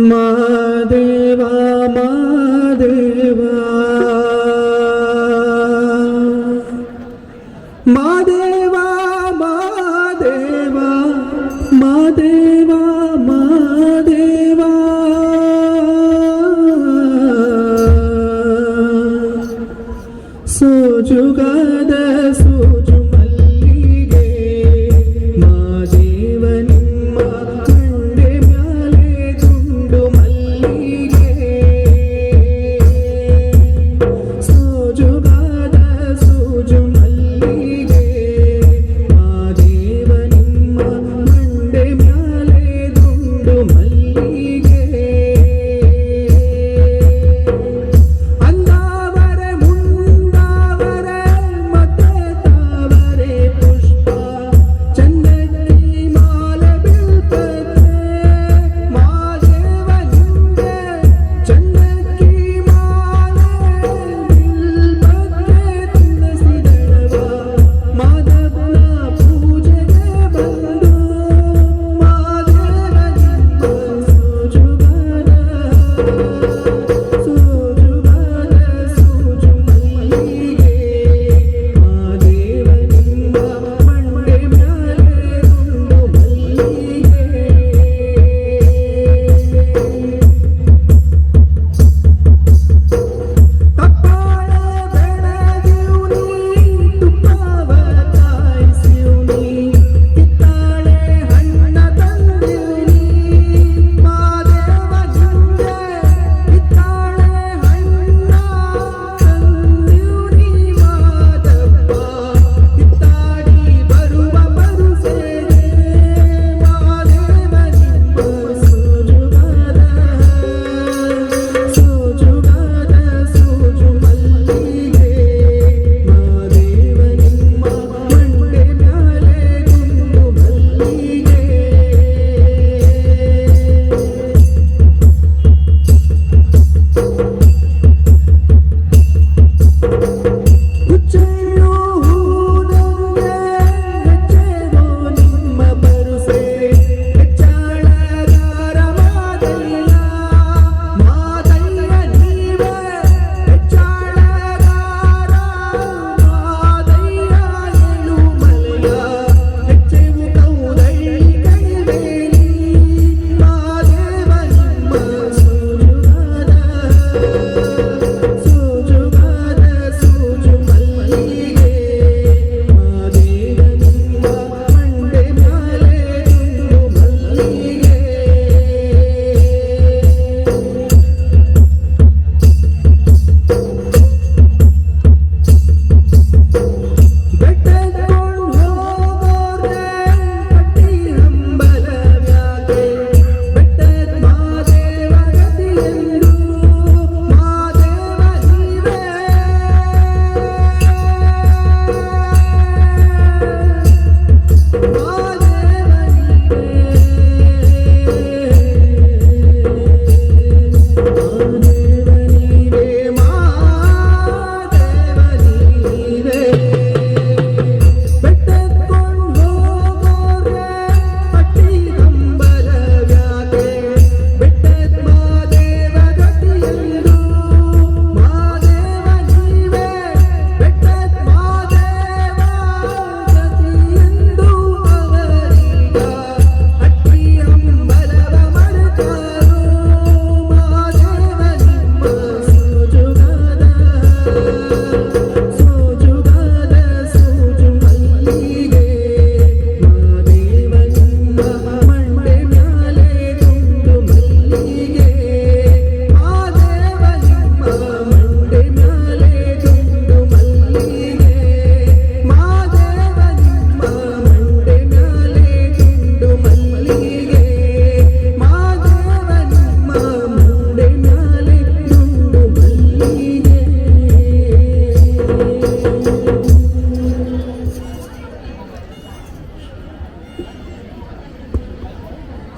ಮಾದೇವಾ ಮಾದೇವಾ ಮಾದೇವಾ ಮಾದೇವಾ ಮಾದೇವಾ ಮಾದೇವಾ ಸೋಜುಗಾದ ಸೋಜು ಮಲ್ಲಿಗೆ ಮಾದೇವ ನಿಮ್ಮ ಕಂಡೆ ಮ್ಯಾಲೆ ದುಂಡು ಮಲ್ಲಿಗೆ ಸೋಜುಗಾದ ಸೋಜು ಮಲ್ಲಿಗೆ ಮಾದೇವ ನಿಮ್ಮ ಕಂಡೆ ಮ್ಯಾಲೆ ದುಂಡು ಮಲ್ಲಿಗೆ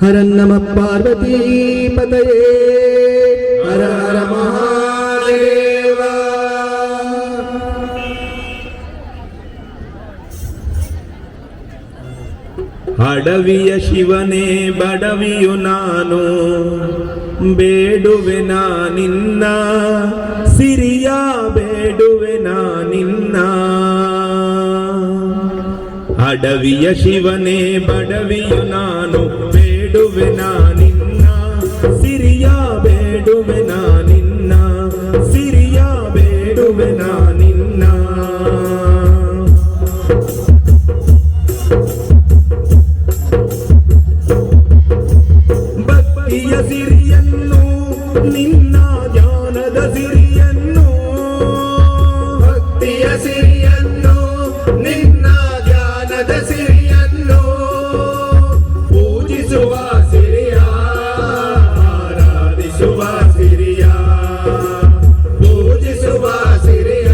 हर नम पार्वती पतये हर हर महादेव। ಅಡವಿಯ ಶಿವನೇ ಬಡವಿಯು ನಾನು ಬೇಡುವೆ ನಿನ್ನ ಸಿರಿಯ ಬೇಡುವೆ ನಿನ್ನ ಅಡವಿಯ ಶಿವನೇ ಬಡವಿಯು ನಾನು ಬೇಡುವೆ ನಿನ್ನ ಸಿರಿಯ ಬೇಡುವೆ ನಿನ್ನ ಸಿರಿಯ ಬೇಡುವೆ ನಿನ್ನ ಭಕ್ತಿಯ ಸಿರಿಯನ್ನು ನಿನ್ನ ಜ್ಞಾನದ ಸಿರಿಯನ್ನು ಭಕ್ತಿಯ ಸಿರಿಯನ್ನು ನಿನ್ನ ಜ್ಞಾನದ ಸಿರಿಯನ್ನು ಪೂಜಿಸುವ ಸಿರಿಯ ಆರಾಧಿಸುವ ಸಿರಿಯ ಪೂಜಿಸುವ ಸಿರಿಯ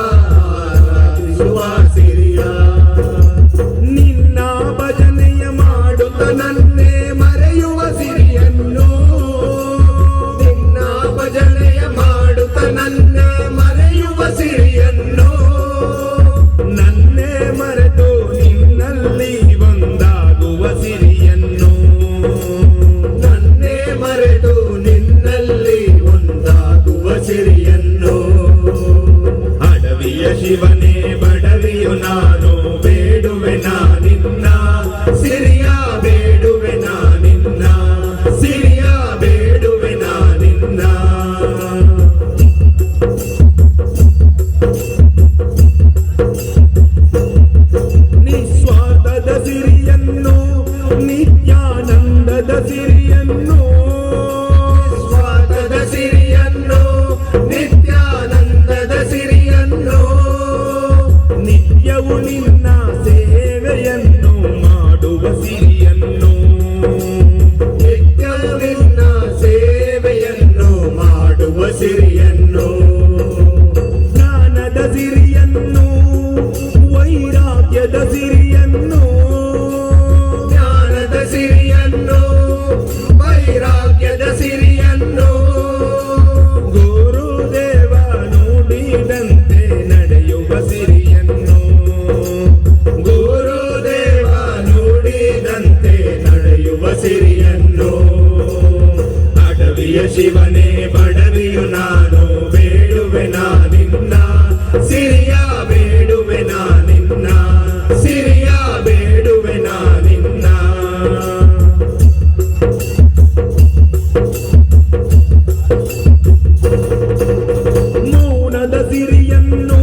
ಆರಾಧಿಸುವ ಸಿರಿಯ ನಿನ್ನ ಭಜನೆಯ ಮಾಡುತ್ತ ನನ್ನೇ ಮರೆಯುವ ಸಿರಿಯನ್ನು ನಿನ್ನ ಭಜನೆಯ ಮಾಡುತ್ತ ನನ್ನೇ ಮರೆಯುವ ಸಿರಿಯನ್ನು ನನ್ನೇ ಮರೆತು ನಿನ್ನಲ್ಲಿ ಒಂದಾಗುವ ಸಿರಿಯನ್ನು ನನ್ನೇ ಮರೆತು ನಿನ್ನಲ್ಲಿ ಒಂದಾಗುವ ಸಿರಿಯನ್ನು ಅಡವಿಯ ಶಿವನೇ ಬಡವಿಯು ನಾನು ಬೇಡುವೆ ನಿನ್ನ ಸಿರಿಯ ಬೇಡುವೆ ನಿನ್ನ ಸಿರಿಯ ಬೇಡುವೆ ನಿನ್ನ ನಿಸ್ವಾರ್ಥದ ಸಿರಿಯನ್ನು ನಿತ್ಯಾನಂದದ ಸಿರಿಯನ್ನು ಸ್ವಾರ್ಥದ ಸಿರಿಯನ್ನು ನಿತ್ಯಾನಂದದ ಸಿರಿಯನ್ನು ನಿತ್ಯವು ನಿನ್ನ ಸೇವೆಯನ್ನು ಮಾಡುವ ಸಿರಿಯನ್ನು ನಿತ್ಯವು ನಿನ್ನ ಸೇವೆಯನ್ನು ಮಾಡುವ ಸಿರಿಯನ್ನು ಜ್ಞಾನದ ಸಿರಿಯನ್ನು ವೈರಾಗ್ಯದ ಸಿರಿಯನ್ನು ಜ್ಞಾನದ ಸಿರಿಯನ್ನು ವೈರಾಗ್ಯದ ಸಿರಿಯನ್ನು ಗುರುದೇವ ನುಡಿದಂತೆ ನಡೆಯುವ ಸಿರಿಯನ್ನು ಗುರುದೇವ ನುಡಿದಂತೆ ನಡೆಯುವ ಸಿರಿಯನ್ನು ಅಡವಿಯ ಶಿವನೇ ಬಡವಿಯು ನಾನು ಬೇಡುವೆ ನಿನ್ನ ಸಿರಿಯ ಬೇಡುವೆ ನಿನ್ನ ಸಿರಿಯ ಬೇಡುವೆ ನಿನ್ನ ಮೌನದ ಸಿರಿಯನ್ನು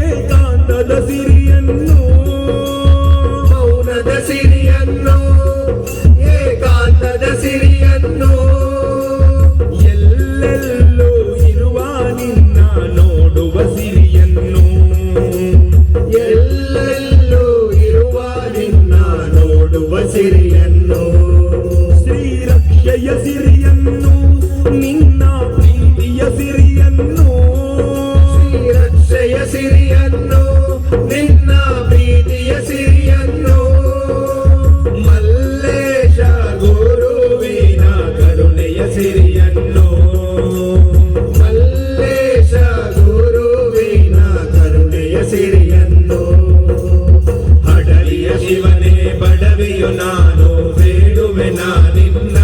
ಏಕಾಂತದ ಸಿರಿಯನ್ನು ಮೌನದ ಸಿರಿಯನ್ನು ಏಕಾಂತದ ಸಿರಿಯನ್ನು ಎಲ್ಲೆಲ್ಲೂ ಇರುವ ನಿನ್ನ ನೋಡುವ ಸಿರಿಯನ್ನು ಎಲ್ಲೆಲ್ಲೂ ಇರುವ ನಿನ್ನ ನೋಡುವ ಸಿರಿಯನ್ನು ಶ್ರೀರಕ್ಷೆಯ ಸಿರಿಯನ್ನು ನಿನ್ನ ಪ್ರೀತಿಯ ಸಿರಿಯನ್ನು ಶ್ರೀರಕ್ಷೆಯ ಸಿರಿಯನ್ನು ನಿನ್ನ ಪ್ರೀತಿಯ ಸಿರಿಯನ್ನು ಮಲ್ಲೇಶ ಗುರುವಿನ ಕರುಣೆಯ ಸಿರಿಯನ್ನು ಮಲ್ಲೇಶ ಗುರುವಿನ ಕರುಣೆಯ ಸಿರಿಯನ್ನು ಅಡವಿಯ ಶಿವನೇ ಬಡವಿಯು ನಾನು ಬೇಡುವೆ ನಿನ್ನ